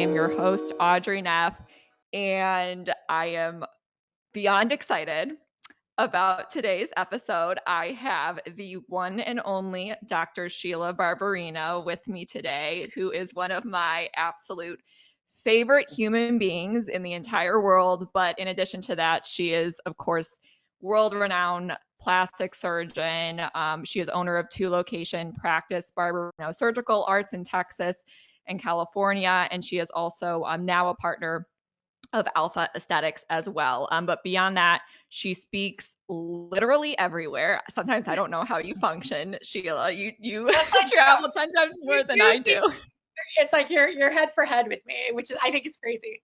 am your host, Audrey Neff, and I am beyond excited about today's episode. I have the one and only Dr. Sheila Barbarino with me today, who is one of my absolute favorite human beings in the entire world. But in addition to that, she is, of course, world-renowned plastic surgeon. She is owner of 2-location practice, Barbarino Surgical Arts in Texas and California, and she is also now a partner of Alpha Aesthetics as well. But beyond that, she speaks literally everywhere. Sometimes I don't know how you function, Sheila. You travel 10 times more than I do. It's like you're head for head with me, which I think is crazy.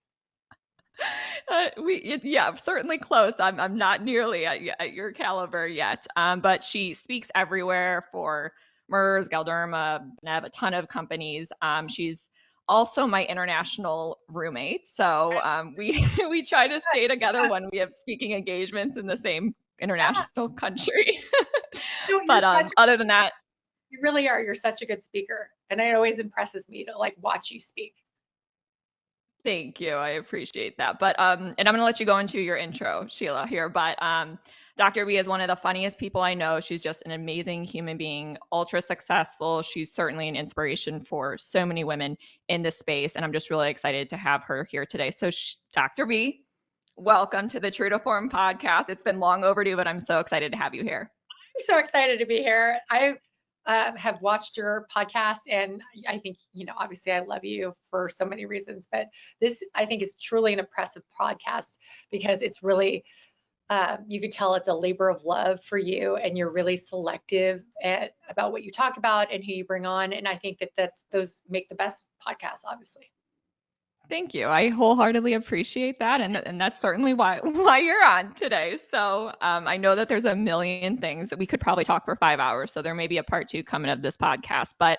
Yeah, certainly close. I'm not nearly at your caliber yet. But she speaks everywhere for MERS, Galderma, Benev, a ton of companies. She's also my international roommate. So we try to stay together when we have speaking engagements in the same international country. But other than that, you really are. You're such a good speaker, and it always impresses me to like watch you speak. Thank you. I appreciate that. But and I'm gonna let you go into your intro, Sheila, here. But Dr. B is one of the funniest people I know. She's just an amazing human being, ultra successful. She's certainly an inspiration for so many women in this space, and I'm just really excited to have her here today. So, Dr. B, welcome to the True to Form podcast. It's been long overdue, but I'm so excited to have you here. I'm so excited to be here. I have watched your podcast, and I think, obviously I love you for so many reasons, but this I think is truly an impressive podcast because it's really, you could tell it's a labor of love for you, and you're really selective about what you talk about and who you bring on. And I think those make the best podcasts, obviously. Thank you. I wholeheartedly appreciate that. And that's certainly why you're on today. So I know that there's a million things that we could probably talk for 5 hours. So there may be a part 2 coming of this podcast. But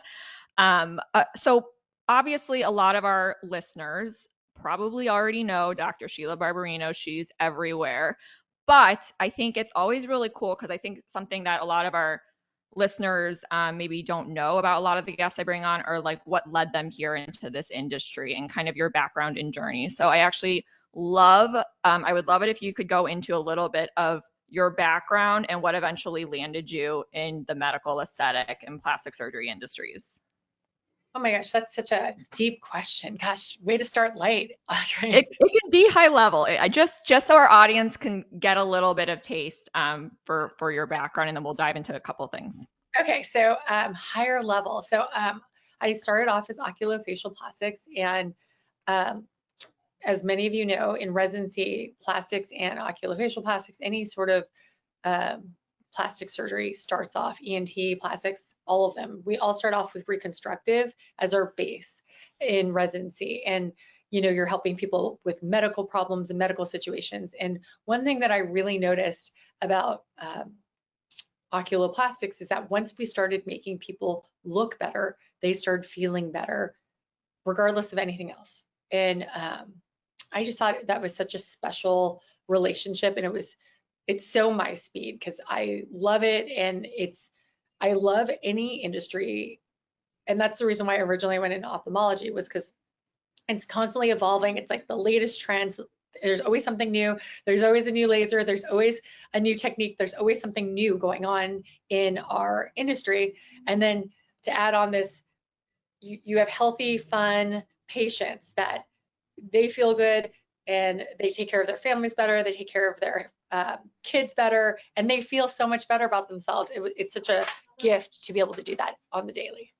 so obviously a lot of our listeners probably already know Dr. Sheila Barbarino. She's everywhere. But I think it's always really cool because I think something that a lot of our listeners maybe don't know about a lot of the guests I bring on are like what led them here into this industry and kind of your background and journey. So I actually I would love it if you could go into a little bit of your background and what eventually landed you in the medical aesthetic and plastic surgery industries. Oh my gosh, that's such a deep question. Gosh, way to start light, Audrey. It can be high level. I just so our audience can get a little bit of taste for your background, and then we'll dive into a couple things. Okay, so higher level. So I started off as oculofacial plastics, and as many of you know, in residency, plastics and oculofacial plastics, any sort of plastic surgery starts off, ENT, plastics, all of them. We all start off with reconstructive as our base in residency. And, you're helping people with medical problems and medical situations. And one thing that I really noticed about oculoplastics is that once we started making people look better, they started feeling better, regardless of anything else. And I just thought that was such a special relationship, and it's so my speed because I love it, and I love any industry, and that's the reason why I originally went into ophthalmology, was because it's constantly evolving. It's like the latest trends. There's always something new. There's always a new laser. There's always a new technique. There's always something new going on in our industry. And then to add on this, you have healthy, fun patients that they feel good and they take care of their families better. They take care of their kids better, and they feel so much better about themselves. It's such a gift to be able to do that on the daily.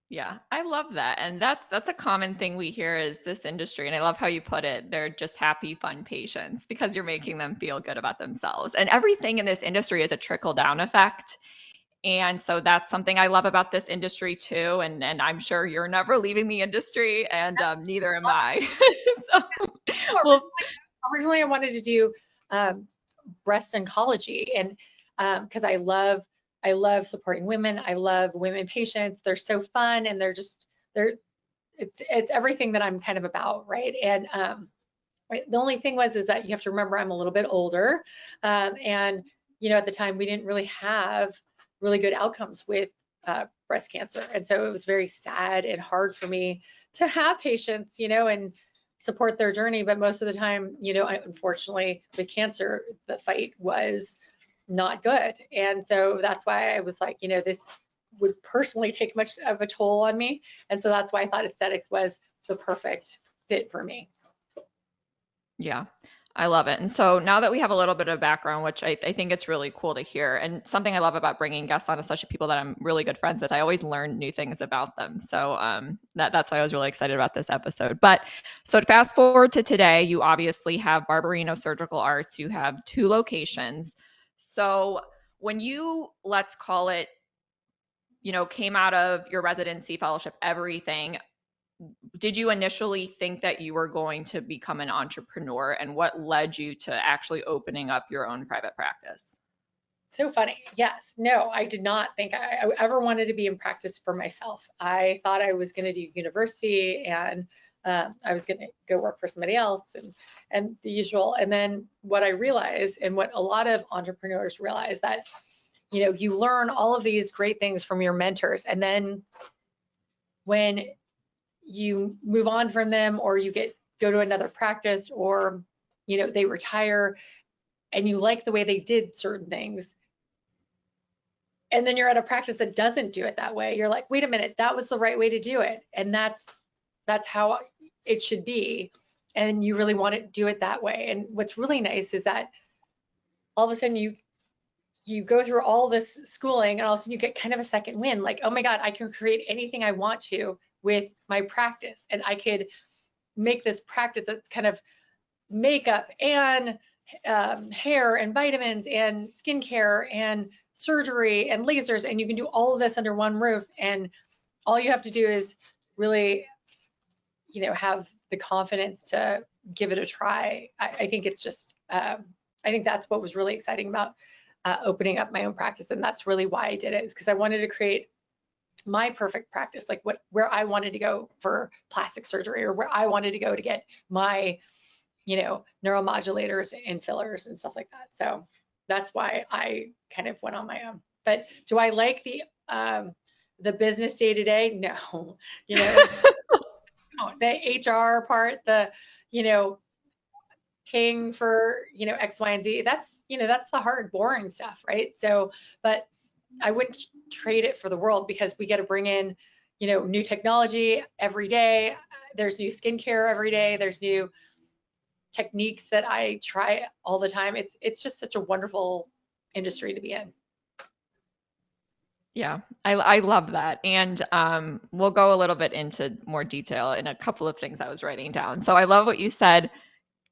Yeah, I love that. And that's a common thing we hear is this industry. And I love how you put it. They're just happy, fun patients because you're making them feel good about themselves. And everything in this industry is a trickle down effect. And so that's something I love about this industry too. And I'm sure you're never leaving the industry, and neither am I. Originally, I wanted to do breast oncology, and because I love supporting women. I love women patients. They're so fun, and it's everything that I'm kind of about, right? And the only thing is that you have to remember I'm a little bit older, and at the time we didn't really have really good outcomes with breast cancer, and so it was very sad and hard for me to have patients, you know, and support their journey. But most of the time, you know, unfortunately with cancer, the fight was not good. And so that's why I was like, you know, this would personally take much of a toll on me. And so that's why I thought aesthetics was the perfect fit for me. Yeah, I love it. And so now that we have a little bit of background, which I think it's really cool to hear, and something I love about bringing guests on, especially people that I'm really good friends with, I always learn new things about them. So that's why I was really excited about this episode. But so to fast forward to today, you obviously have Barbarino Surgical Arts. You have 2 locations. So when you, let's call it, came out of your residency, fellowship, everything, did you initially think that you were going to become an entrepreneur, and what led you to actually opening up your own private practice? So funny. Yes. No, I did not think I ever wanted to be in practice for myself. I thought I was going to do university and I was going to go work for somebody else and the usual. And then what I realized, and what a lot of entrepreneurs realize, that you know, you learn all of these great things from your mentors, and then when you move on from them, or you go to another practice, or you know, they retire, and you like the way they did certain things, and then you're at a practice that doesn't do it that way, you're like, wait a minute, that was the right way to do it, and that's how it should be, and you really want to do it that way. And what's really nice is that all of a sudden you go through all this schooling, and all of a sudden you get kind of a second win, like, oh my God, I can create anything I want to with my practice, and I could make this practice that's kind of makeup and hair and vitamins and skincare and surgery and lasers, and you can do all of this under one roof. And all you have to do is really, you know, have the confidence to give it a try. I think it's just, I think that's what was really exciting about opening up my own practice. And that's really why I did it, is because I wanted to create my perfect practice, like where I wanted to go for plastic surgery, or where I wanted to go to get my, you know, neuromodulators and fillers and stuff like that. So that's why I kind of went on my own. But do I like the business day to day? No, you know, the HR part, the, you know, paying for, you know, X, Y, and Z. That's, you know, that's the hard, boring stuff, right? So, but I wouldn't trade it for the world, because we get to bring in, you know, new technology every day. There's new skincare every day. There's new techniques that I try all the time. It's just such a wonderful industry to be in. Yeah, I love that. And we'll go a little bit into more detail in a couple of things I was writing down. So I love what you said,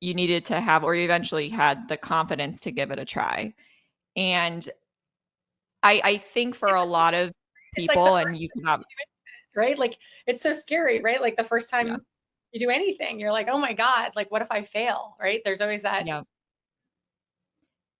you needed to have, or you eventually had the confidence to give it a try. And I think for a lot of It's like the people, and first you time can have, you do it, right? Like it's so scary, right? Like the first yeah, time you do anything, you're like, oh my God, like what if I fail, right? There's always that. yeah.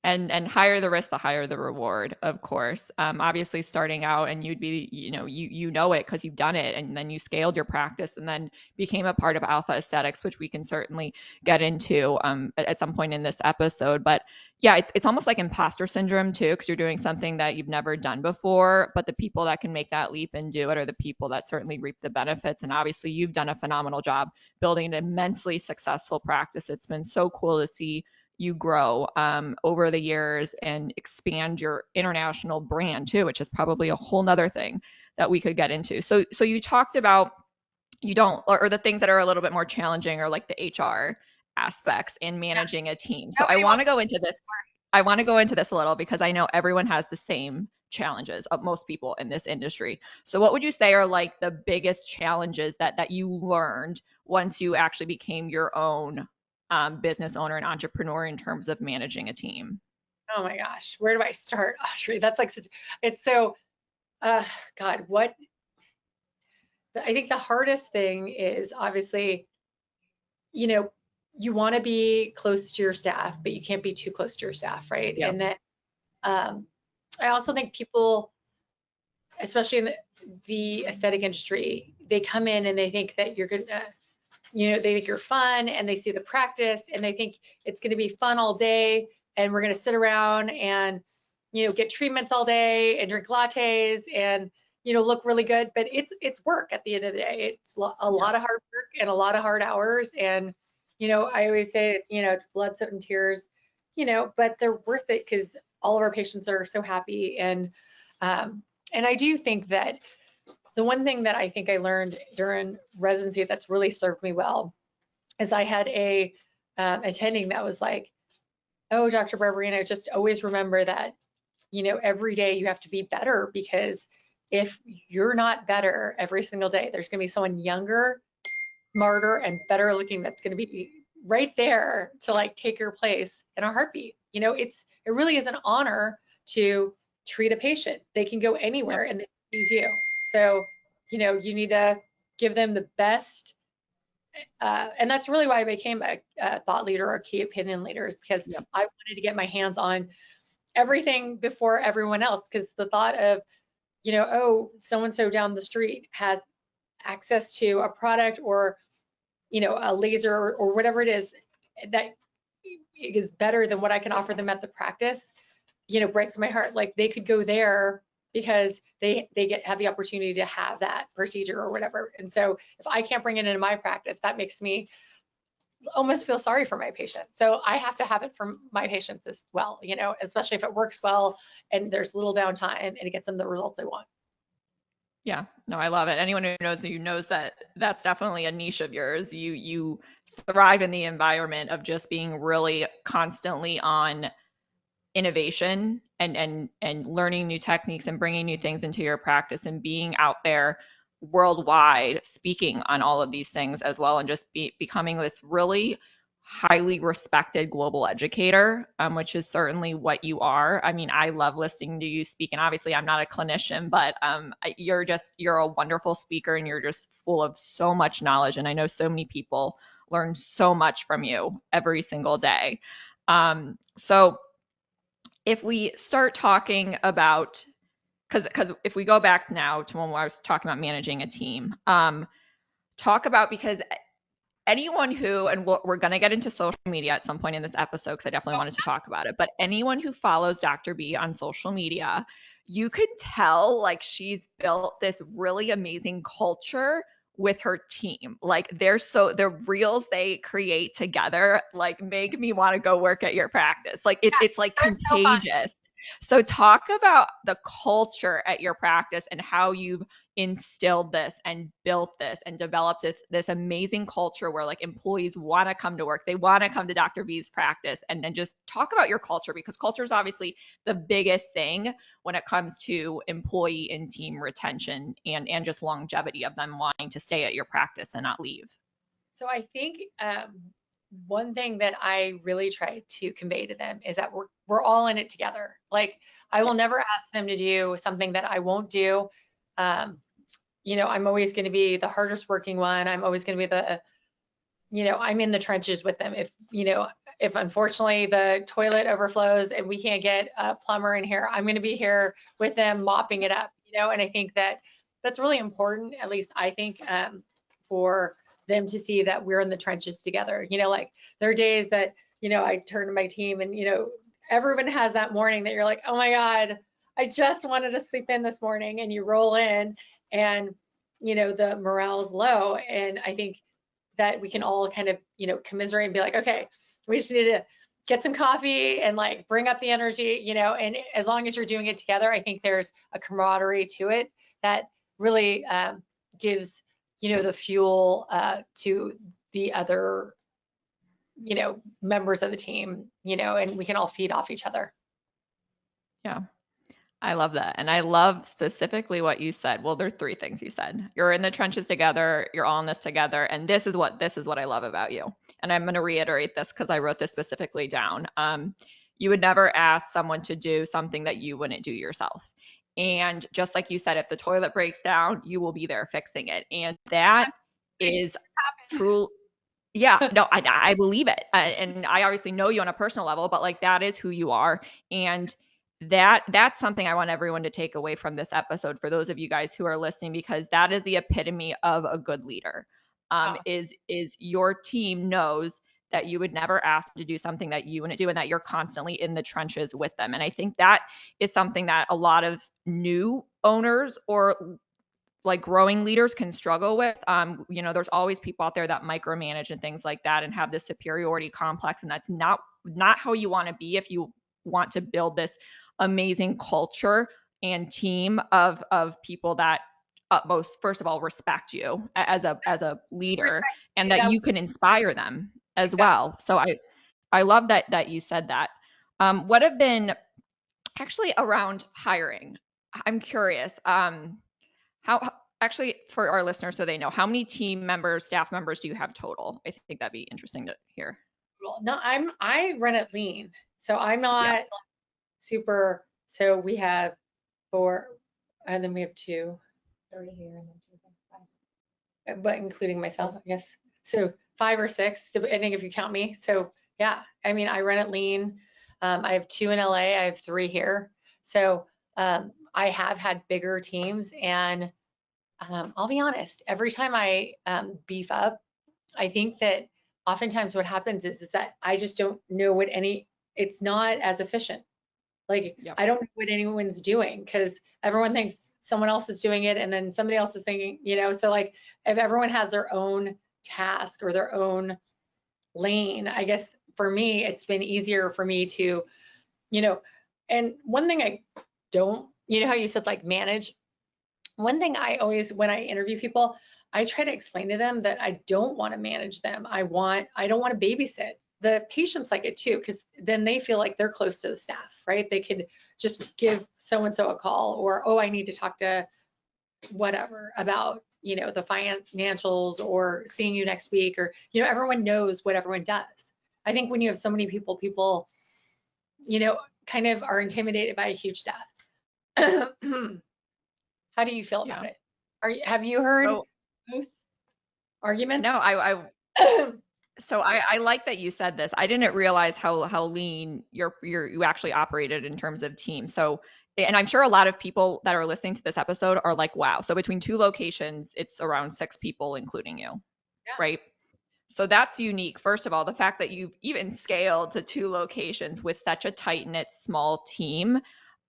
And higher the risk, the higher the reward, of course. Obviously, starting out, and you'd be, you know it because you've done it, and then you scaled your practice, and then became a part of Alpha Aesthetics, which we can certainly get into at some point in this episode. But yeah, it's almost like imposter syndrome too, because you're doing something that you've never done before. But the people that can make that leap and do it are the people that certainly reap the benefits. And obviously, you've done a phenomenal job building an immensely successful practice. It's been so cool to see you grow over the years and expand your international brand too, which is probably a whole nother thing that we could get into. So you talked about you don't, or the things that are a little bit more challenging are like the HR aspects and Yes. managing a team. So I Nobody want to wants go into this. I want to go into this a little because I know everyone has the same challenges of most people in this industry. So what would you say are like the biggest challenges that you learned once you actually became your own business owner and entrepreneur in terms of managing a team? Oh my gosh, where do I start, Audrey? That's like such, it's so, God, what, I think the hardest thing is obviously, you know, you want to be close to your staff, but you can't be too close to your staff, right? Yeah. And then um, I also think people, especially in the aesthetic industry, they come in and they think that you're gonna, you know, they think you're fun, and they see the practice and they think it's gonna be fun all day, and we're gonna sit around and, you know, get treatments all day and drink lattes and, look really good, but it's work at the end of the day. It's a Yeah. lot of hard work and a lot of hard hours. And, I always say, it's blood, sweat, and tears, but they're worth it because all of our patients are so happy. And I do think that the one thing that I think I learned during residency that's really served me well is I had a attending that was like, oh, Dr. Barbarino, just always remember that, every day you have to be better, because if you're not better every single day, there's going to be someone younger, smarter, and better looking that's going to be right there to like take your place in a heartbeat. It really is an honor to treat a patient. They can go Yep. anywhere and they choose you. So, you need to give them the best. And that's really why I became a thought leader or key opinion leader, is because Yep. I wanted to get my hands on everything before everyone else. Because the thought of, oh, so and so down the street has access to a product, or a laser, or whatever it is that is better than what I can offer them at the practice, breaks my heart. Like, they could go there because they have the opportunity to have that procedure or whatever. And so if I can't bring it into my practice, that makes me almost feel sorry for my patients. So I have to have it for my patients as well, especially if it works well and there's little downtime and it gets them the results they want. Yeah, no, I love it. Anyone who knows you knows that that's definitely a niche of yours. You thrive in the environment of just being really constantly on innovation and learning new techniques and bringing new things into your practice and being out there worldwide speaking on all of these things as well, and just becoming this really highly respected global educator, which is certainly what you are. I mean, I love listening to you speak, and obviously I'm not a clinician, but you're a wonderful speaker, and you're just full of so much knowledge, and I know so many people learn so much from you every single day. So if we start talking about, because if we go back now to when I was talking about managing a team, talk about, because anyone who, and we're going to get into social media at some point in this episode, because I definitely wanted to talk about it, but anyone who follows Dr. B on social media, you could tell like she's built this really amazing culture with her team. Like, the reels they create together like make me want to go work at your practice. Like it's like They're so fun. contagious. So talk about the culture at your practice and how you've instilled this and built this and developed this amazing culture where like employees want to come to work. They want to come to Dr. B's practice, and then just talk about your culture, because culture is obviously the biggest thing when it comes to employee and team retention and just longevity of them wanting to stay at your practice and not leave. So I think one thing that I really try to convey to them is that we're all in it together. Like, I will never ask them to do something that I won't do. Um, I'm always going to be the hardest working one. I'm always going to be I'm in the trenches with them. If unfortunately the toilet overflows and we can't get a plumber in here, I'm going to be here with them mopping it up, and I think that that's really important, at least I think, for them to see that we're in the trenches together. Like, there are days that, I turn to my team and, everyone has that morning that you're like, oh my God, I just wanted to sleep in this morning, and you roll in and, the morale is low. And I think that we can all kind of, commiserate and be like, okay, we just need to get some coffee and like bring up the energy, and as long as you're doing it together, I think there's a camaraderie to it that really gives, the fuel to the other, members of the team, and we can all feed off each other. Yeah. I love that. And I love specifically what you said. Well, there are three things you said. You're in the trenches together, you're all in this together, and this is what I love about you. And I'm going to reiterate this because I wrote this specifically down. You would never ask someone to do something that you wouldn't do yourself. And just like you said, if the toilet breaks down, you will be there fixing it. And that is true. Yeah, no, I believe it. And I obviously know you on a personal level, but like that is who you are. And that's something I want everyone to take away from this episode, for those of you guys who are listening, because that is the epitome of a good leader. Oh, Is your team knows that you would never ask to do something that you wouldn't do, and that you're constantly in the trenches with them. And I think that is something that a lot of new owners or like growing leaders can struggle with. There's always people out there that micromanage and things like that and have this superiority complex, and that's not how you want to be if you want to build this amazing culture and team of people that most first of all respect you as a leader, Respect. and that Yeah, you can inspire them as exactly. well. So I love that you said that. What have been actually around hiring? I'm curious. How actually, for our listeners, so they know, how many team members, staff members do you have total? I think that'd be interesting to hear. No, I run it lean. So I'm Yeah. not super. So we have four, and then we have two, three here, and then two, five. But including myself, I guess. So five or six, depending if you count me. So yeah, I mean, I run it lean. I have two in LA. I have three here. So I have had bigger teams, and I'll be honest, every time I beef up, I think that oftentimes what happens is that I just don't know it's not as efficient. Like, Yep. I don't know what anyone's doing because everyone thinks someone else is doing it and then somebody else is thinking, so like if everyone has their own task or their own lane, I guess for me, it's been easier for me to, and one thing I don't, how you said like manage, one thing I always, when I interview people, I try to explain to them that I don't want to manage them. I don't want to babysit. The patients like it too, because then they feel like they're close to the staff, right? They could just give so-and-so a call, or, oh, I need to talk to whatever about, the financials, or seeing you next week, or, everyone knows what everyone does. I think when you have so many people, kind of are intimidated by a huge staff. How do you feel about Yeah. it? Have you heard So both arguments? no, so I like that you said this. I didn't realize how lean you actually operated in terms of team. So, and I'm sure a lot of people that are listening to this episode are like, wow. So between two locations, it's around 6 people, including you, Yeah. right? So that's unique. First of all, the fact that you've even scaled to two locations with such a tight knit small team.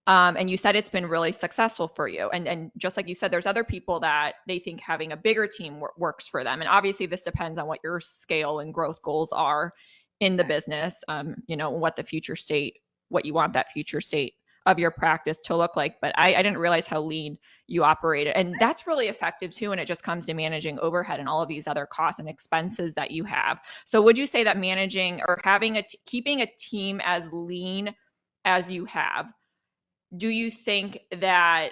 And you said it's been really successful for you. And just like you said, there's other people that they think having a bigger team works for them. And obviously, this depends on what your scale and growth goals are in the business. What you want that future state of your practice to look like. But I didn't realize how lean you operated, and that's really effective too. And it just comes to managing overhead and all of these other costs and expenses that you have. So, would you say that managing or keeping a team as lean as you have? Do you think that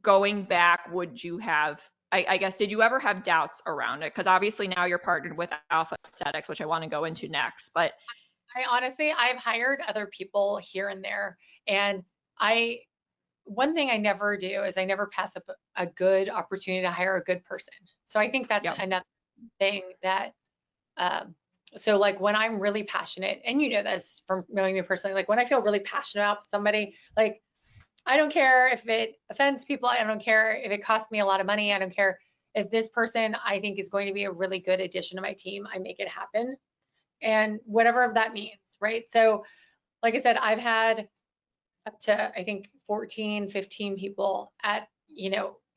going back, would you have, I guess, did you ever have doubts around it? Because obviously now you're partnered with Alpha Aesthetics, which I want to go into next. But I've hired other people here and there, and one thing I never do is I never pass up a good opportunity to hire a good person. So I think that's yeah, another thing that, so like when I'm really passionate, and this from knowing me personally, like when I feel really passionate about somebody, like I don't care if it offends people. I don't care if it costs me a lot of money. I don't care if this person I think is going to be a really good addition to my team. I make it happen. And whatever that means, right? So like I said, I've had up to, I think, 14, 15 people at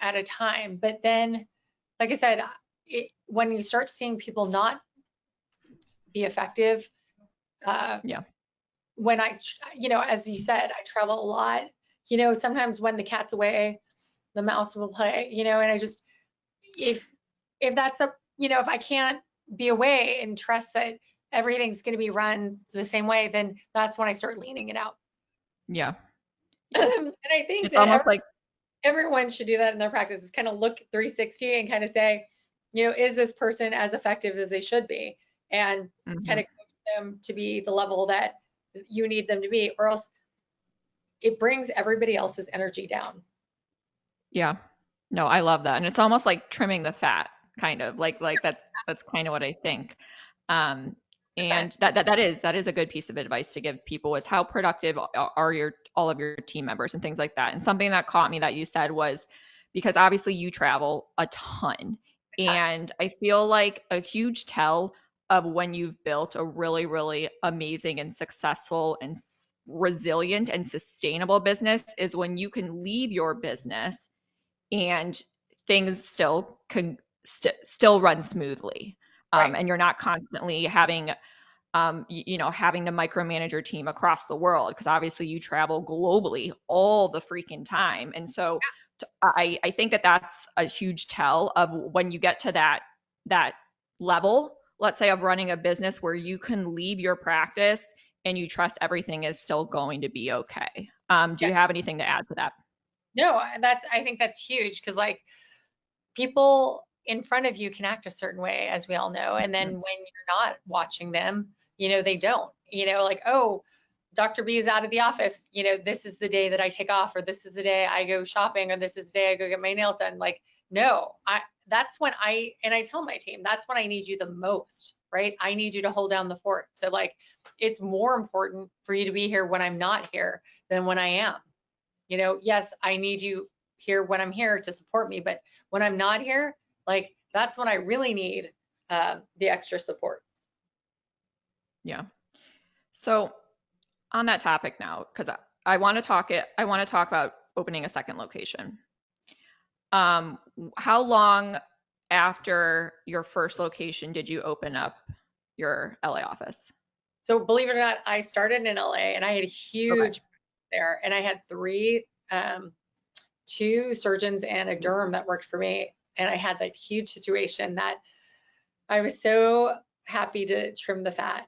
a time. But then, like I said, when you start seeing people not be effective, yeah, when as you said, I travel a lot, sometimes when the cat's away, the mouse will play, and I just, if that's if I can't be away and trust that everything's going to be run the same way, then that's when I start leaning it out. yeah, yeah. And I think It's that almost like, everyone should do that in their practice, is kind of look 360 and kind of say, is this person as effective as they should be? And kind of coach them to be the level that you need them to be, or else it brings everybody else's energy down. yeah. No, I love that. And it's almost like trimming the fat, kind of like that's kind of what I think. And that is a good piece of advice to give people, is how productive are all of your team members and things like that. And something that caught me that you said was, because obviously you travel a ton, and I feel like a huge tell of when you've built a really, really amazing and successful and resilient and sustainable business is when you can leave your business and things still can still run smoothly. Right. And you're not constantly having having to micromanage your team across the world because obviously you travel globally all the freaking time. And so I think that that's a huge tell of when you get to that level, let's say, of running a business where you can leave your practice and you trust everything is still going to be okay. Do Yeah. you have anything to add to that? No, I think that's huge because like people in front of you can act a certain way, as we all know. And then when you're not watching them, they don't, like, oh, Dr. B is out of the office. This is the day that I take off, or this is the day I go shopping, or this is the day I go get my nails done. Like, no, that's when and I tell my team, that's when I need you the most, right? I need you to hold down the fort. So like, it's more important for you to be here when I'm not here than when I am. Yes, I need you here when I'm here to support me, but when I'm not here, like that's when I really need the extra support. Yeah. So on that topic now, because I want to talk about opening a second location. How long after your first location did you open up your LA office? So believe it or not, I started in LA and I had a Okay. huge there, and I had two surgeons and a derm that worked for me, and I had that huge situation that I was so happy to trim the fat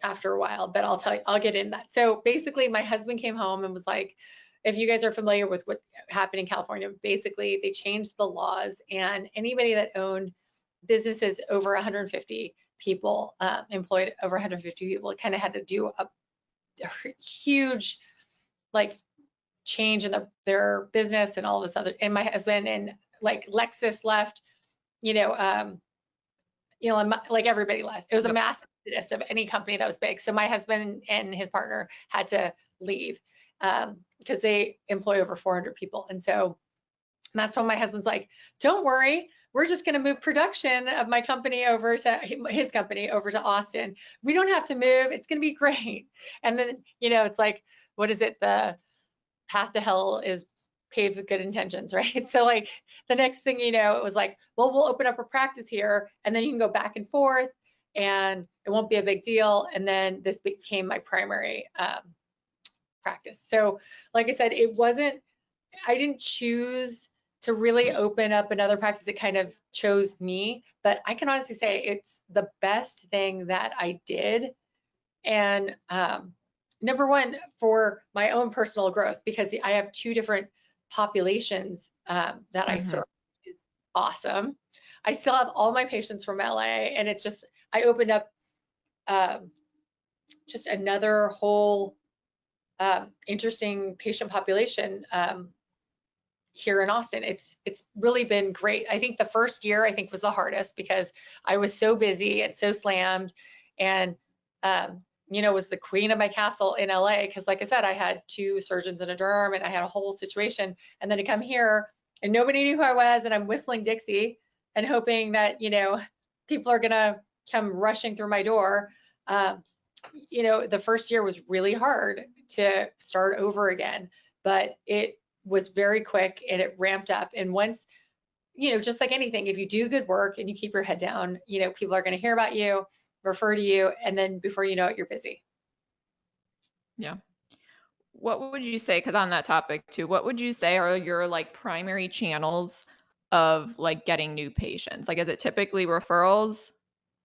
after a while, but I'll tell you, I'll get in that. So basically, my husband came home and was like, if you guys are familiar with what happened in California, basically they changed the laws, and anybody that owned businesses over 150 people, employed over 150 people, kind of had to do a huge like change in their business and all this other. And my husband and like Lexus left, you know, um, like everybody left. It was a Yep. mass exodus of any company that was big. So my husband and his partner had to leave because they employ over 400 people. And so that's when my husband's like, don't worry, we're just going to move production of my company over to his company over to Austin. We don't have to move. It's going to be great. And then, it's like, what is it? The path to hell is paved with good intentions, right? So like the next thing you know, it was like, well, we'll open up a practice here and then you can go back and forth and it won't be a big deal. And then this became my primary practice. So like I said, I didn't choose to really open up another practice. It kind of chose me, but I can honestly say it's the best thing that I did. And number one, for my own personal growth, because I have two different populations that I Mm-hmm. serve, is awesome. I still have all my patients from LA, and it's just, I opened up um, just another whole interesting patient population here in Austin. It's really been great. I think the first year was the hardest because I was so busy and so slammed, and was the queen of my castle in LA because like I said, I had two surgeons and a derm and I had a whole situation. And then to come here and nobody knew who I was and I'm whistling Dixie and hoping that, people are gonna come rushing through my door. The first year was really hard to start over again, but it was very quick and it ramped up. And once, just like anything, if you do good work and you keep your head down, people are going to hear about you, refer to you, and then before you know it, you're busy. Yeah. What would you say, because on that topic too, what would you say are your like primary channels of like getting new patients? Like, is it typically referrals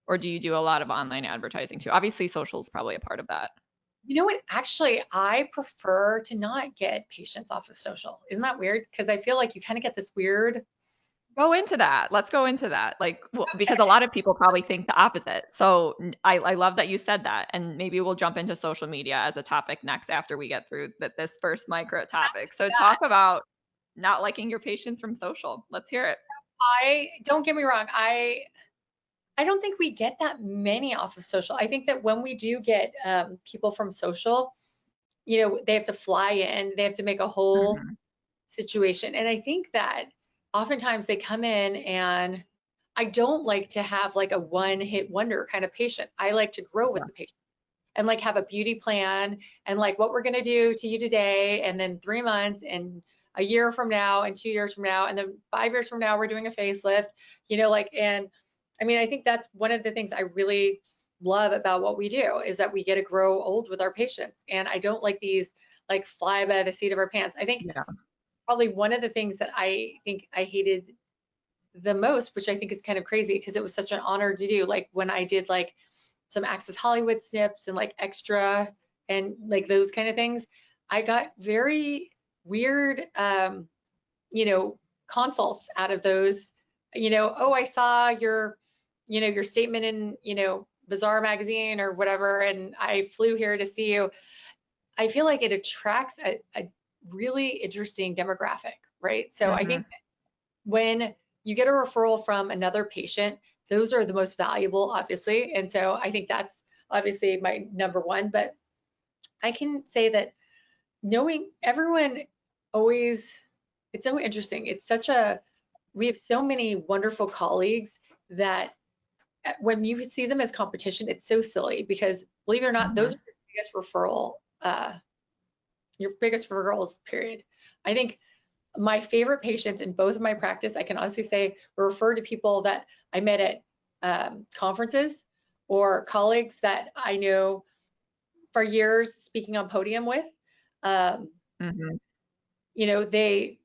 or do you do a lot of online advertising too? Obviously, social is probably a part of that. You know what? Actually, I prefer to not get patients off of social. Isn't that weird? Because I feel like you kind of get this weird. Go into that. Let's go into that. Like, well, because a lot of people probably think the opposite. So I love that you said that. And maybe we'll jump into social media as a topic next after we get through this first micro topic. So talk about not liking your patients from social. Let's hear it. I don't get me wrong. I don't think we get that many off of social. I think that when we do get people from social, they have to fly in, they have to make a whole Mhm. situation. And I think that oftentimes they come in and I don't like to have like a one hit wonder kind of patient. I like to grow with Yeah. the patient and like have a beauty plan and like what we're going to do to you today. And then 3 months and a year from now and 2 years from now, and then 5 years from now, we're doing a facelift, like, and I mean, I think that's one of the things I really love about what we do is that we get to grow old with our patients. And I don't like these like fly by the seat of our pants. I think Yeah. probably one of the things that I think I hated the most, which I think is kind of crazy because it was such an honor to do, like when I did like some Access Hollywood snips and like extra and like those kind of things, I got very weird, consults out of those, oh, I saw your statement in, Bazaar magazine or whatever, and I flew here to see you. I feel like it attracts a really interesting demographic, right? So I Hmm. think when you get a referral from another patient, those are the most valuable, obviously. And so I think that's obviously my number one. But I can say that knowing everyone always, it's so interesting. We have so many wonderful colleagues that when you see them as competition, it's so silly because believe it or not, those Hmm. are your biggest referrals, period. I think my favorite patients in both of my practice, I can honestly say, were referred to people that I met at conferences or colleagues that I know for years speaking on podium with. Um, Hmm. they,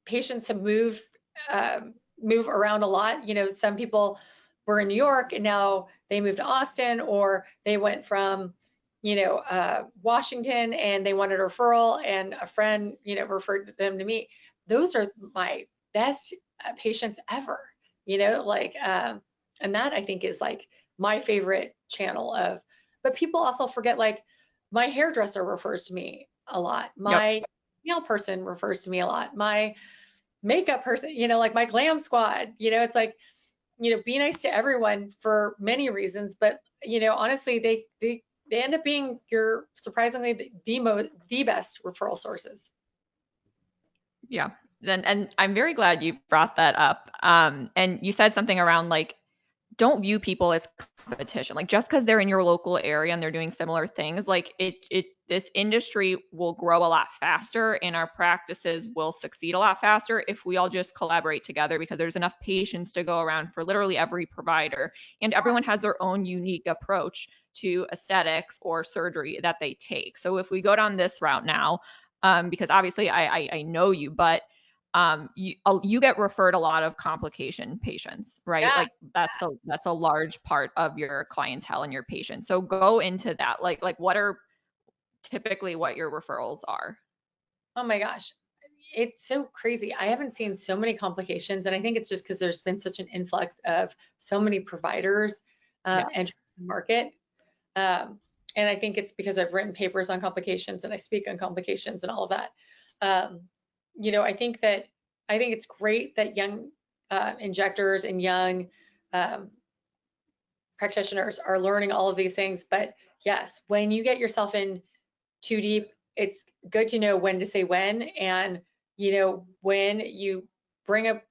patients have move around a lot. Some people were in New York and now they moved to Austin, or they went from, Washington and they wanted a referral and a friend, referred them to me. Those are my best patients ever, and that I think is like my favorite channel of, but people also forget like my hairdresser refers to me a lot. Yep. My nail person refers to me a lot. My makeup person, like my glam squad, it's like, be nice to everyone for many reasons, but honestly, they end up being your surprisingly the best referral sources. Yeah. And I'm very glad you brought that up. And you said something around like, don't view people as competition. Like just because they're in your local area and they're doing similar things, like this industry will grow a lot faster and our practices will succeed a lot faster if we all just collaborate together because there's enough patients to go around for literally every provider and everyone has their own unique approach to aesthetics or surgery that they take. So if we go down this route now, because obviously I know you, but you get referred a lot of complication patients, right? Yeah. Like that's a large part of your clientele and your patients. So go into that. Like what are typically what your referrals are? Oh my gosh. It's so crazy. I haven't seen so many complications, and I think it's just because there's been such an influx of so many providers Yes. entering the market. Um, and I think it's because I've written papers on complications and I speak on complications and all of that. Um, I think it's great that young injectors and young um, practitioners are learning all of these things. But yes, when you get yourself in too deep, it's good to know when to say when, and when you bring a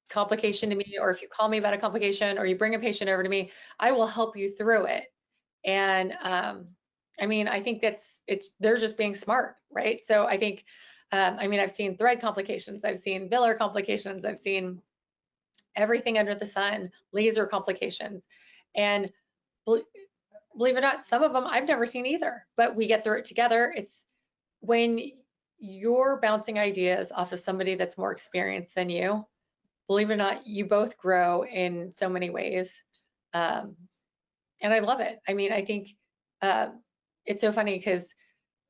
complication to me, or if you call me about a complication, or you bring a patient over to me, I will help you through it. And I mean, I think they're just being smart, right? So I think, I mean, I've seen thread complications, I've seen Miller complications, I've seen everything under the sun, laser complications. And believe it or not, some of them I've never seen either, but we get through it together. It's when you're bouncing ideas off of somebody that's more experienced than you, believe it or not, you both grow in so many ways. Um, and I love it. I mean, I think uh, it's so funny because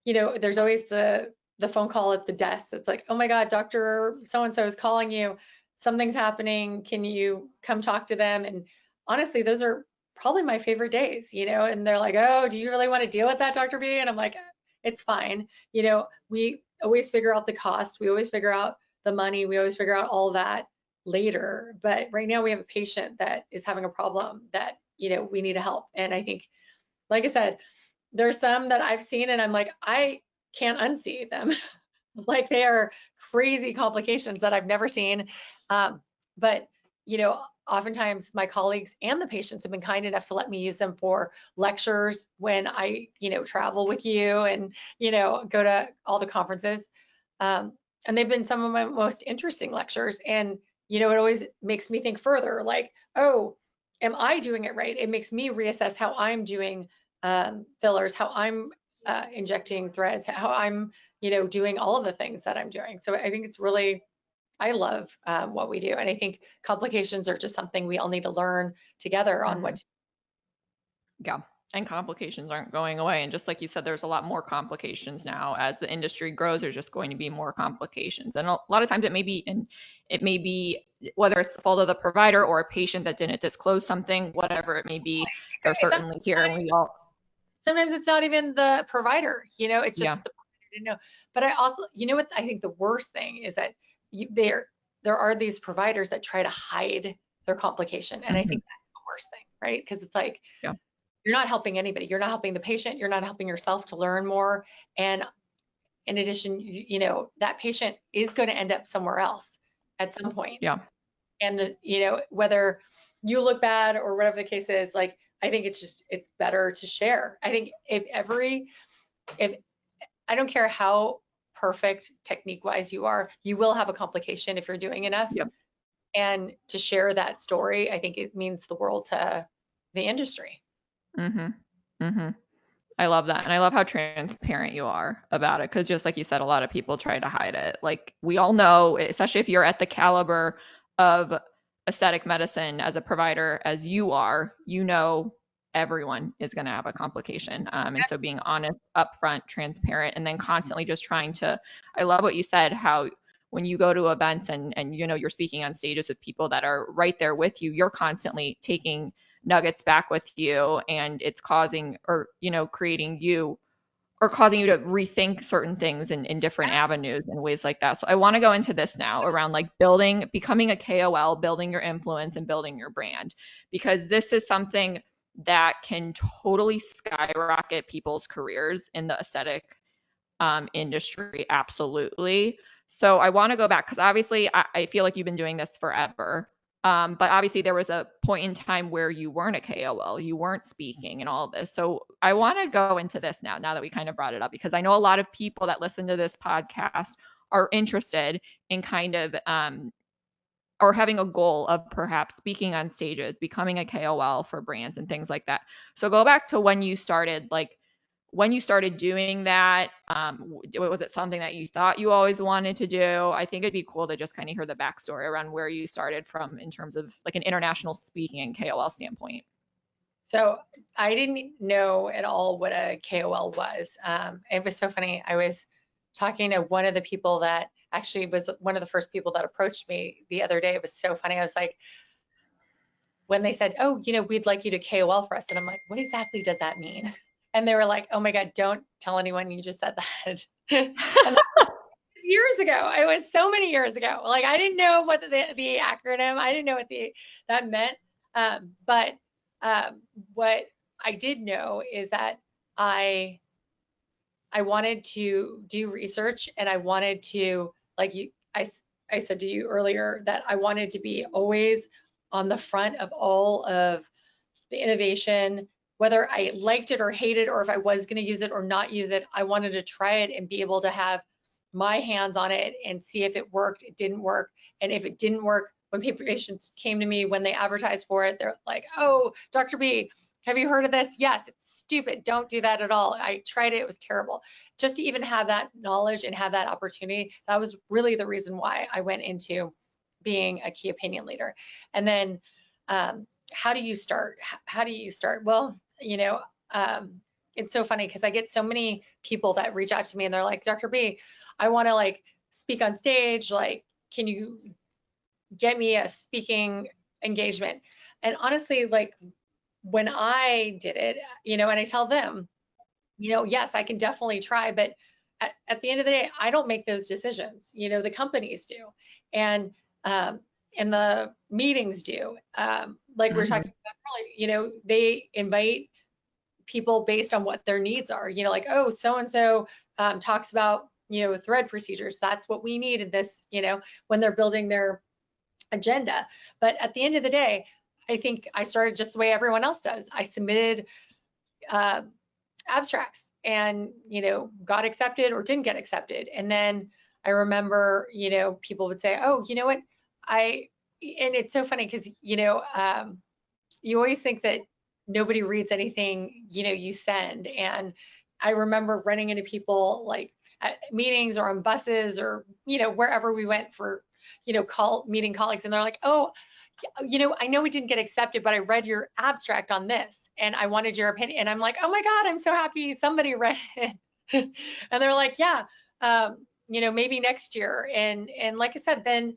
there's always the phone call at the desk that's like, oh my God, Doctor so and so is calling you. Something's happening. Can you come talk to them? And honestly, those are probably my favorite days. And they're like, oh, do you really want to deal with that, Dr. B? And I'm like, it's fine. We always figure out the cost. We always figure out the money. We always figure out all that later. But right now we have a patient that is having a problem that we need to help. And I think, like I said, there's some that I've seen and I'm like, I can't unsee them. Like they are crazy complications that I've never seen. But oftentimes my colleagues and the patients have been kind enough to let me use them for lectures when I, travel with you and, go to all the conferences. And they've been some of my most interesting lectures. And, it always makes me think further, like, oh, am I doing it right? It makes me reassess how I'm doing fillers, how I'm injecting threads, how I'm, doing all of the things that I'm doing. So I think it's really, I love what we do. And I think complications are just something we all need to learn together on what to. Yeah. And complications aren't going away. And just like you said, there's a lot more complications now. As the industry grows, there's just going to be more complications. And a lot of times it may be whether it's the fault of the provider or a patient that didn't disclose something, whatever it may be, they're certainly here. And we all, Sometimes it's not even the provider, it's just yeah, the provider didn't know. But I also, what I think the worst thing is that there are these providers that try to hide their complication. And I think that's the worst thing, right? Because it's like, yeah, you're not helping anybody. You're not helping the patient. You're not helping yourself to learn more. And in addition, that patient is going to end up somewhere else at some point. yeah. And whether you look bad or whatever the case is, like, I think it's better to share. I think if I don't care how perfect technique wise you are, you will have a complication if you're doing enough. Yep. And to share that story, I think it means the world to the industry. I love that. And I love how transparent you are about it. Cause just like you said, a lot of people try to hide it. Like we all know, especially if you're at the caliber of aesthetic medicine as a provider as you are, everyone is going to have a complication. And so being honest, upfront, transparent, and then constantly just trying to, I love what you said, how when you go to events and you're speaking on stages with people that are right there with you, you're constantly taking nuggets back with you, and it's causing creating you or causing you to rethink certain things in different avenues and ways like that. So I want to go into this now around like becoming a KOL, building your influence and building your brand, because this is something that can totally skyrocket people's careers in the aesthetic industry. Absolutely. So I want to go back because obviously I feel like you've been doing this forever. But obviously there was a point in time where you weren't a KOL, you weren't speaking and all of this. So I want to go into this now that we kind of brought it up, because I know a lot of people that listen to this podcast are interested in kind of or having a goal of perhaps speaking on stages, becoming a KOL for brands and things like that. So go back to when you started, doing that. Was it something that you thought you always wanted to do? I think it'd be cool to just kind of hear the backstory around where you started from in terms of like an international speaking and KOL standpoint. So I didn't know at all what a KOL was. It was so funny. I was talking to one of the people that actually was one of the first people that approached me the other day. It was so funny. I was like, when they said, oh, we'd like you to KOL for us. And I'm like, what exactly does that mean? And they were like, oh my God, don't tell anyone you just said that. And that was years ago. It was so many years ago. Like I didn't know what the acronym, I didn't know what that meant. But what I did know is that I wanted to do research, and I wanted to, like I said to you earlier, that I wanted to be always on the front of all of the innovation, whether I liked it or hated, or if I was going to use it or not use it. I wanted to try it and be able to have my hands on it and see if it worked, it didn't work. And if it didn't work, when patients came to me, when they advertised for it, they're like, oh, Dr. B, have you heard of this? Yes, it's stupid. Don't do that at all. I tried it. It was terrible. Just to even have that knowledge and have that opportunity, that was really the reason why I went into being a key opinion leader. And then how do you start? How do you start? Well, it's so funny because I get so many people that reach out to me and they're like, Dr. B, I want to like speak on stage. Like, can you get me a speaking engagement? And honestly, like when I did it, and I tell them, yes, I can definitely try, but at the end of the day, I don't make those decisions. The companies do, and the meetings do. Like we were talking about earlier, they invite people based on what their needs are. Like, oh, so and so talks about thread procedures. That's what we need in this. When they're building their agenda. But at the end of the day, I think I started just the way everyone else does. I submitted uh, abstracts and, got accepted or didn't get accepted. And then I remember, people would say, oh, you know what, and it's so funny because, you always think that nobody reads anything, you send. And I remember running into people like at meetings or on buses or, wherever we went for, meeting colleagues, and they're like, oh, I know we didn't get accepted, but I read your abstract on this and I wanted your opinion. And I'm like, oh my God, I'm so happy somebody read it. And they're like, yeah, maybe next year. And like I said, then,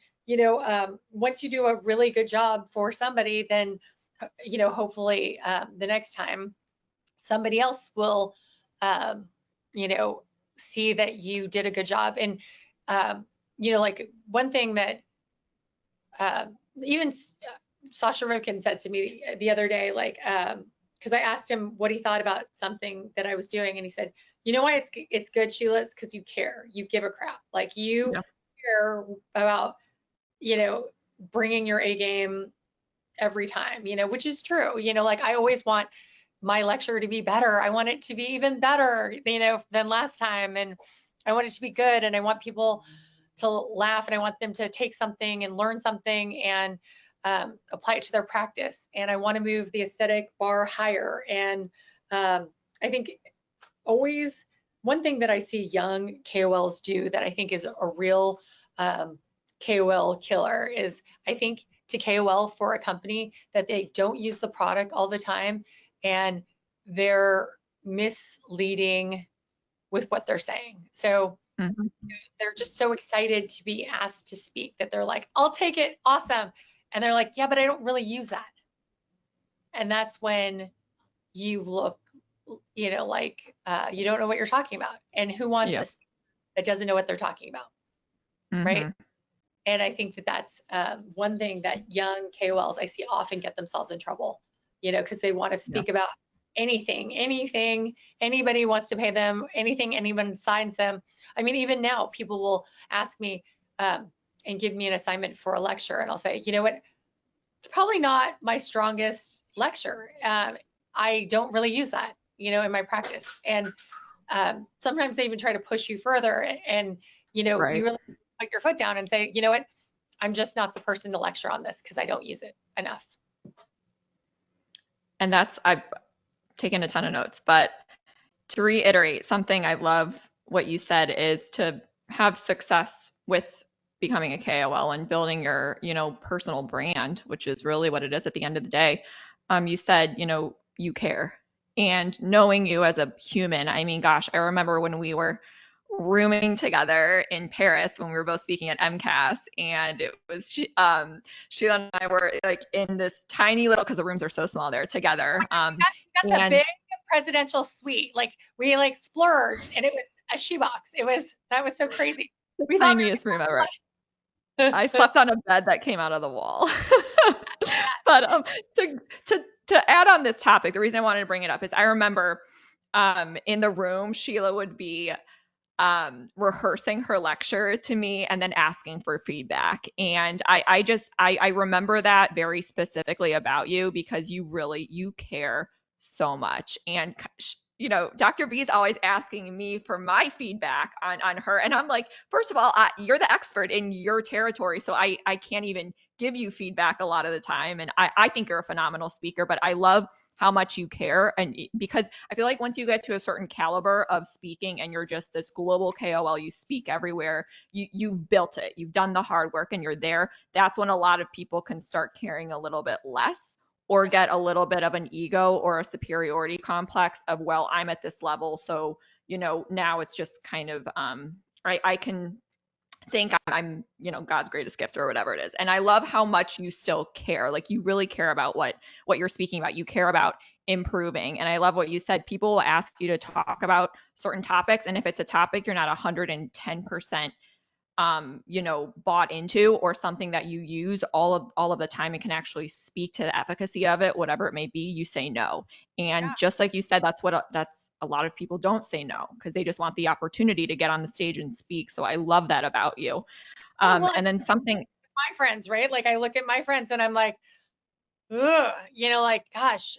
once you do a really good job for somebody, then, hopefully the next time somebody else will, um, you know, see that you did a good job. And, like one thing that uh, even Sasha Rokin said to me the other day, like, because I asked him what he thought about something that I was doing, and he said, "You know why it's good, Sheila? It's because you care. You give a crap. Like you Yeah. care about, bringing your A game every time. Which is true. Like I always want my lecture to be better. I want it to be even better, than last time, and I want it to be good, and I want people to laugh, and I want them to take something and learn something and apply it to their practice. And I want to move the aesthetic bar higher. And I think always one thing that I see young KOLs do that I think is a real KOL killer is I think to KOL for a company that they don't use the product all the time and they're misleading with what they're saying. So Mhm. they're just so excited to be asked to speak that they're like, I'll take it, awesome. And they're like, yeah, but I don't really use that. And that's when you look, like you don't know what you're talking about. And who wants Yeah. a speaker that doesn't know what they're talking about, right? Mhm. And I think that that's one thing that young KOLs I see often get themselves in trouble, because they want to Yeah. speak about anything, anybody wants to pay them, anything anyone signs them. I mean, even now, people will ask me and give me an assignment for a lecture, and I'll say, you know what, it's probably not my strongest lecture. I don't really use that, in my practice. And sometimes they even try to push you further, and you Right. really put your foot down and say, you know what, I'm just not the person to lecture on this because I don't use it enough. And I've taken a ton of notes, but to reiterate, something I love what you said is to have success with becoming a KOL and building your, personal brand, which is really what it is at the end of the day. You said, you care. And knowing you as a human, I mean, gosh, I remember when we were rooming together in Paris when we were both speaking at MCAS, and it was Sheila and I were like in this tiny little, because the rooms are so small there together. We got the And big presidential suite, like we like splurged, and it was a shoebox. That was so crazy. the We thought tiniest room ever. we I were slept on a bed that came out of the wall. yeah, But to to add on this topic, the reason I wanted to bring it up is I remember in the room Sheila would be rehearsing her lecture to me and then asking for feedback. And I remember that very specifically about you because you care so much. And Dr. B is always asking me for my feedback on her. And I'm like, first of all, you're the expert in your territory. So I can't even give you feedback a lot of the time. And I think you're a phenomenal speaker, but I love how much you care. And because I feel like once you get to a certain caliber of speaking and you're just this global KOL, you speak everywhere, you've built it, you've done the hard work and you're there. That's when a lot of people can start caring a little bit less or get a little bit of an ego or a superiority complex of, well, I'm at this level. So, now it's just kind of, I can think I'm, God's greatest gift or whatever it is. And I love how much you still care. Like you really care about what you're speaking about. You care about improving. And I love what you said. People will ask you to talk about certain topics. And if it's a topic you're not 110% bought into or something that you use all of the time and can actually speak to the efficacy of it, whatever it may be, you say no. And yeah. just like you said, that's a lot of people don't say no because they just want the opportunity to get on the stage and speak. So I love that about you. Oh, well, And then something. my friends, right? Like I look at my friends and I'm like, ugh, like, gosh,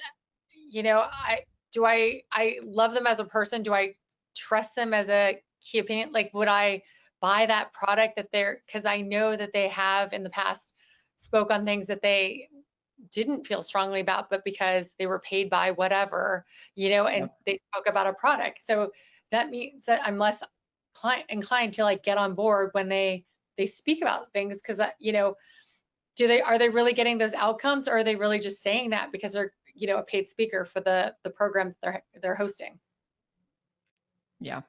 I love them as a person. Do I trust them as a key opinion? Like, would I buy that product because I know that they have in the past spoke on things that they didn't feel strongly about, but because they were paid by whatever, and Yep. they spoke about a product. So that means that I'm less inclined to like get on board when they speak about things because, are they really getting those outcomes, or are they really just saying that because they're, a paid speaker for the programs they're hosting? Yeah.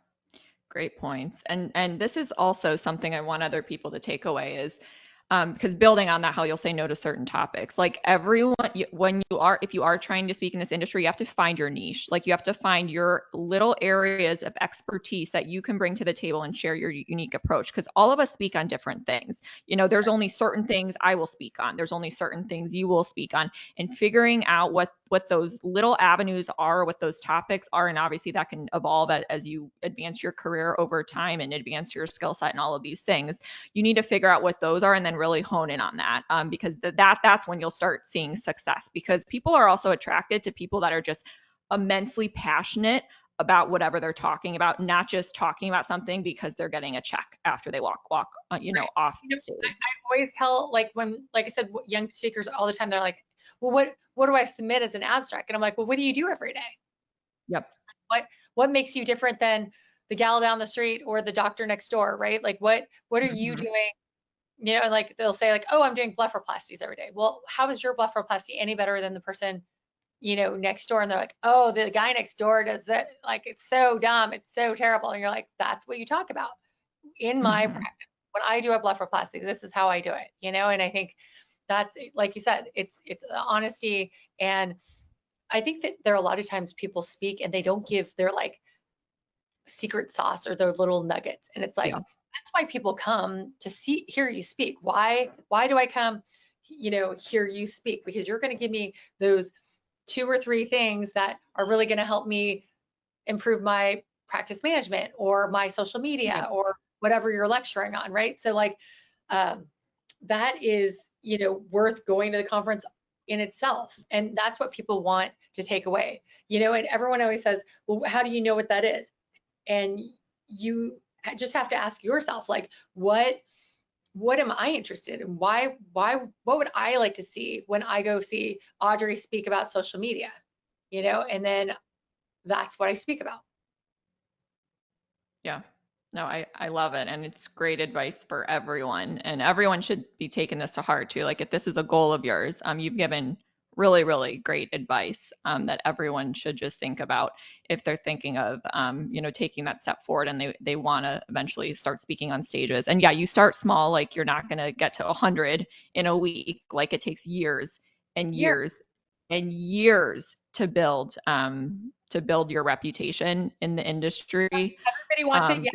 Great points. And this is also something I want other people to take away is because building on that, how you'll say no to certain topics. Like everyone, when you are, if you are trying to speak in this industry, you have to find your niche. Like you have to find your little areas of expertise that you can bring to the table and share your unique approach. Because all of us speak on different things. There's only certain things I will speak on. There's only certain things you will speak on. And figuring out what those little avenues are, what those topics are, and obviously that can evolve as you advance your career over time and advance your skill set and all of these things. You need to figure out what those are and then really hone in on that, because that's when you'll start seeing success, because people are also attracted to people that are just immensely passionate about whatever they're talking about, not just talking about something because they're getting a check after they walk Right. off I stage. always tell, like, like I said, young speakers all the time, they're like, well, what do I submit as an abstract? And I'm like, well, what do you do every day? Yep. What what makes you different than the gal down the street or the doctor next door, right? Like what are you Mm-hmm. doing? And like they'll say like, oh, I'm doing blepharoplasties every day. Well, how is your blepharoplasty any better than the person, next door? And they're like, oh, the guy next door does that. Like, it's so dumb. It's so terrible. And you're like, that's what you talk about in my Mm-hmm. practice. When I do a blepharoplasty, this is how I do it, and I think that's, like you said, it's honesty. And I think that there are a lot of times people speak and they don't give their like secret sauce or their little nuggets. And it's like, Yeah. that's why people come to hear you speak. Why do I come, hear you speak? Because you're going to give me those two or three things that are really going to help me improve my practice management or my social Yep. media or whatever you're lecturing on, right? So like, um, that is, worth going to the conference in itself. And that's what people want to take away, and everyone always says, well, how do you know what that is? And you just have to ask yourself, like, what am I interested in? What would I like to see when I go see Audrey speak about social media? And then that's what I speak about. Yeah. No, I love it. And it's great advice for everyone. And everyone should be taking this to heart too. Like if this is a goal of yours, you've given really, really great advice that everyone should just think about if they're thinking of taking that step forward and they want to eventually start speaking on stages. And yeah, you start small, like you're not gonna get to 100 in a week. Like it takes years and Yeah, years and years to build your reputation in the industry. everybody wants it. Yeah,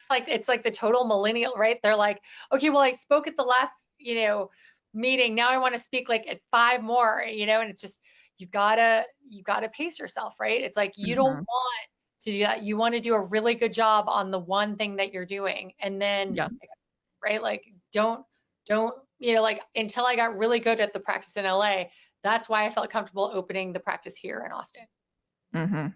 But it's like the total millennial, right? They're like, okay, well, I spoke at the last, meeting. Now I want to speak like at five more, and it's just you gotta pace yourself, right? It's like you don't mhm, want to do that. You want to do a really good job on the one thing that you're doing, and then, yes. right, like don't like until I got really good at the practice in LA. That's why I felt comfortable opening the practice here in Austin. Hmm.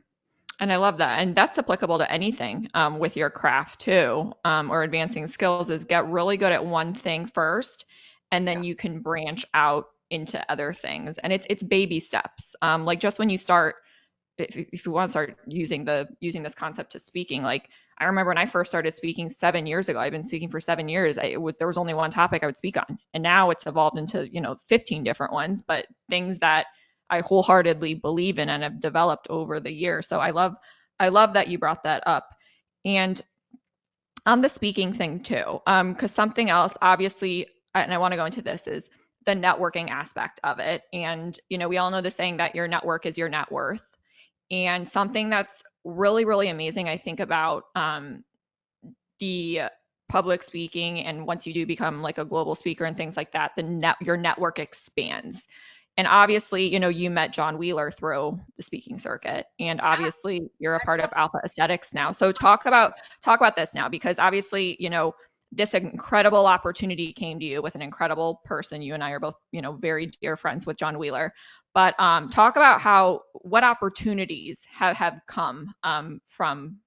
And I love that. And that's applicable to anything with your craft too, or advancing skills is get really good at one thing first, and then Yeah. you can branch out into other things. And it's baby steps. Like just when you start, if you want to start using this concept to speaking, like I remember when I first started speaking 7 years ago. I've been speaking for 7 years. There was only one topic I would speak on, and now it's evolved into 15 different ones, but things that I wholeheartedly believe in and have developed over the years. So I love that you brought that up, and on the speaking thing too, because something else, obviously, and I want to go into this is the networking aspect of it, and we all know the saying that your network is your net worth. And something that's really, really amazing, I think, about the public speaking, and once you do become like a global speaker and things like that, your network expands. And obviously, you met John Wheeler through the speaking circuit, and obviously you're a part of Alpha Aesthetics now. So talk about this now, because obviously, this incredible opportunity came to you with an incredible person. You and I are both, very dear friends with John Wheeler. But talk about what opportunities have come from,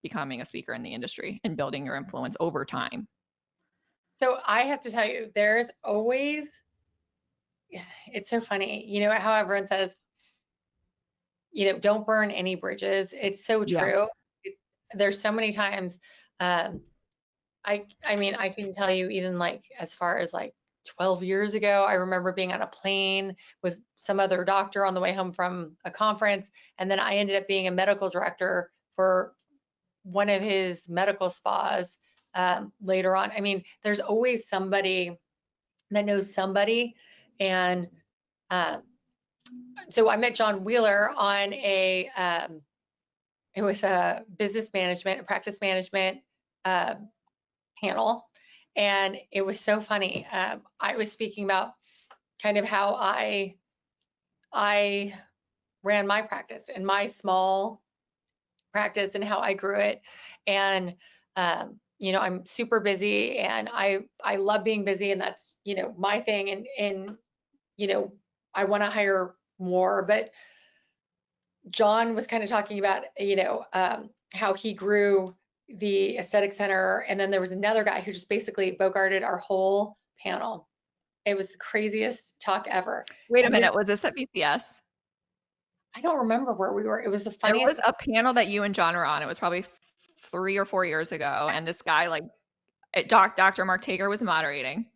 becoming a speaker in the industry and building your influence over time. So I have to tell you, there's always, it's so funny, how everyone says, don't burn any bridges. It's so Yeah. true. There's so many times, I mean, I can tell you even like as far as like 12 years ago, I remember being on a plane with some other doctor on the way home from a conference, and then I ended up being a medical director for one of his medical spas later on. I mean, there's always somebody that knows somebody, and so I met John Wheeler on it was a business management, practice management panel. And it was so funny. I was speaking about kind of how I ran my practice and my small practice and how I grew it. And I'm super busy and I love being busy, and that's my thing. And I want to hire more, but John was kind of talking about how he grew the aesthetic center, and then there was another guy who just basically bogarted our whole panel. It was the craziest talk ever. Wait a And minute, was this at BCS? I don't remember where we were. It was the There funniest. was a panel that you and John were on. It was probably 3 or 4 years ago, and this guy Dr. Mark Tager was moderating.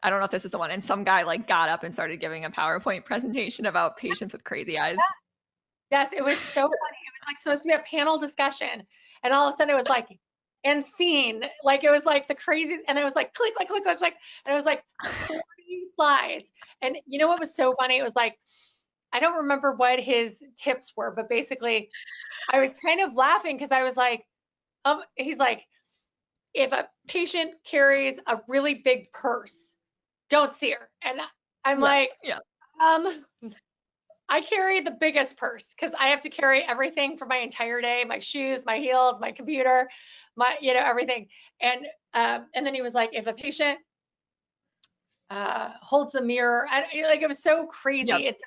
I don't know if this is the one, and some guy got up and started giving a PowerPoint presentation about patients with crazy eyes. Yes, it was so funny. It was like supposed to be a panel discussion, and all of a sudden it was like, and scene, like it was like the crazy, and it was like click, click, click, click, click, and it was like 40 slides. And you know what was so funny? It was like, I don't remember what his tips were, but basically I was kind of laughing because I was like, he's like, if a patient carries a really big purse, don't see her. And I'm like, Yeah. I carry the biggest purse because I have to carry everything for my entire day, my shoes, my heels, my computer, my, everything. And then he was like, if a patient holds the mirror, like it was so crazy. Yep. It's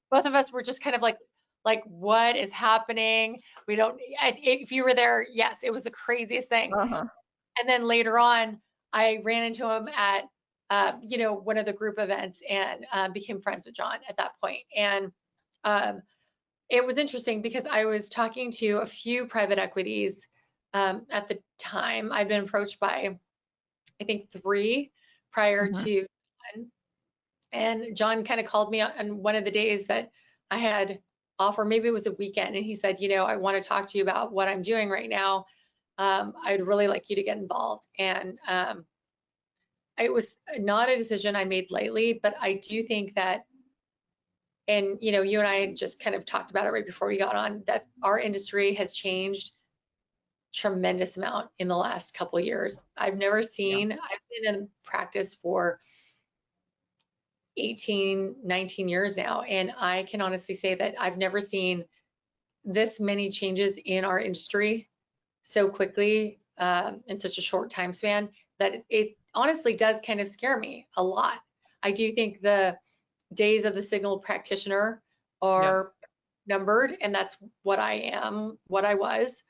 both of us were just kind of like what is happening? We don't. If you were there, yes, it was the craziest thing. Uh-huh. And then later on, I ran into him at one of the group events and became friends with John at that point. And it was interesting because I was talking to a few private equities at the time. I've been approached by, I think, 3 prior to one. And John kind of called me on one of the days that I had off, or maybe it was a weekend, and he said, I want to talk to you about what I'm doing right now. I'd really like you to get involved. And it was not a decision I made lightly, but I do think that, and you and I just kind of talked about it right before we got on, that our industry has changed tremendous amount in the last couple of years. I've never seen, I've been in practice for 18, 19 years now, and I can honestly say that I've never seen this many changes in our industry so quickly in such a short time span, that it honestly does kind of scare me a lot. I do think the days of the single practitioner are numbered, and that's what I am, what I was.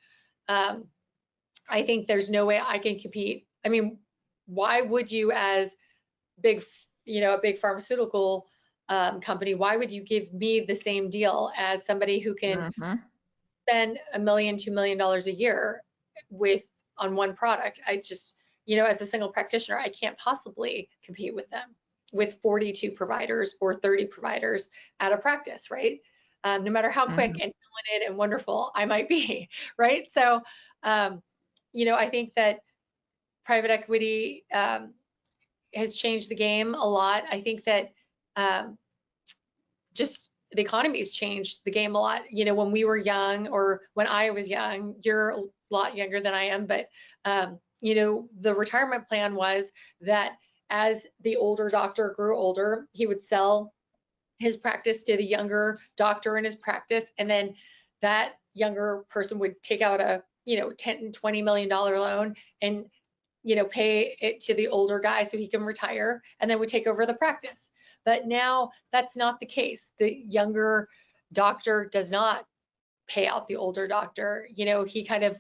I think there's no way I can compete. I mean, why would you, as a big pharmaceutical company, why would you give me the same deal as somebody who can spend $1 million, $2 million a year on one product? I just, as a single practitioner, I can't possibly compete with them, with 42 providers or 30 providers at a practice, right? No matter how quick and talented and wonderful I might be, right? So, I think that private equity has changed the game a lot. I think that just the economy has changed the game a lot. When we were young, or when I was young, you're a lot younger than I am, but the retirement plan was that as the older doctor grew older, he would sell his practice to the younger doctor in his practice, and then that younger person would take out a $10, $20 million loan and pay it to the older guy so he can retire and then would take over the practice. But now that's not the case. The younger doctor does not pay out the older doctor. He kind of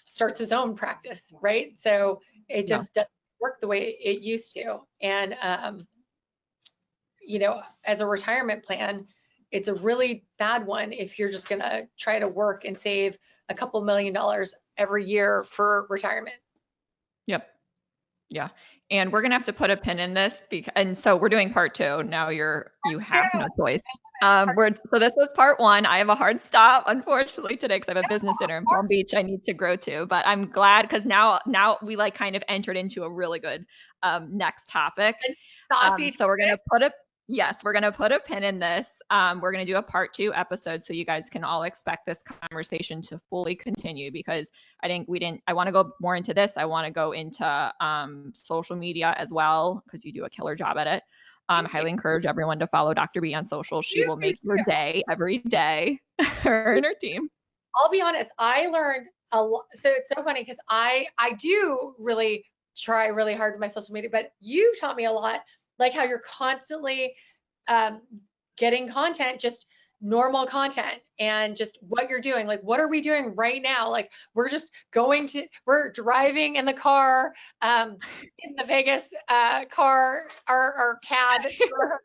starts his own practice, right? So it just doesn't work the way it used to. And, as a retirement plan, it's a really bad one if you're just going to try to work and save a couple $1 million every year for retirement. Yep. Yeah. And we're going to have to put a pin in this and so we're doing part 2. Now you have no choice. So this was part 1. I have a hard stop, unfortunately, today because I have a business dinner in Palm Beach I need to go to, but I'm glad because now we like kind of entered into a really good next topic. So we're going to put a pin in this. We're going to do a part 2 episode so you guys can all expect this conversation to fully continue because I want to go more into this. I want to go into social media as well because you do a killer job at it. Highly encourage everyone to follow Dr. B on social. She will make your day every day, her and her team. I'll be honest, I learned a lot. So it's so funny because I do really try really hard with my social media, but you've taught me a lot, like how you're constantly getting content, just normal content, and just what you're doing. Like, what are we doing right now? Like, we're driving in the car, in the Vegas car, our cab to our hotel.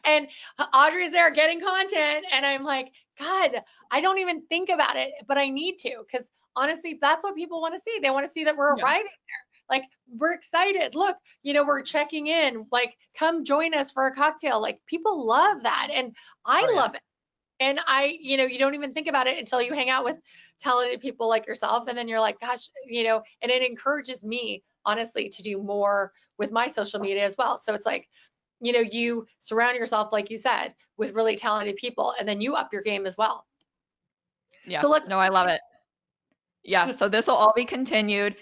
And Audrey's there getting content. And I'm like, God, I don't even think about it, but I need to, because honestly, that's what people want to see. They want to see that we're arriving there. Like, we're excited. Look, we're checking in. Like, come join us for a cocktail. Like, people love that. And I love it. And you don't even think about it until you hang out with talented people like yourself. And then you're like, gosh, and it encourages me, honestly, to do more with my social media as well. So it's like, you surround yourself, like you said, with really talented people, and then you up your game as well. Yeah. So I love it. Yeah. So this will all be continued.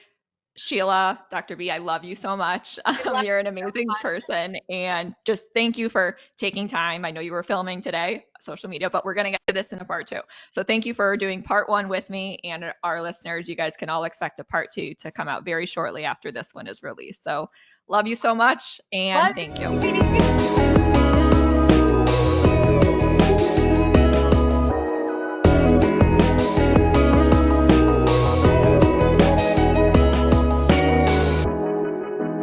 Sheila, Dr. B, I love you so much. You're an amazing person. And just thank you for taking time. I know you were filming today, social media, but we're going to get to this in a part 2. So thank you for doing part 1 with me and our listeners. You guys can all expect a part 2 to come out very shortly after this one is released. So love you so much. And thank you.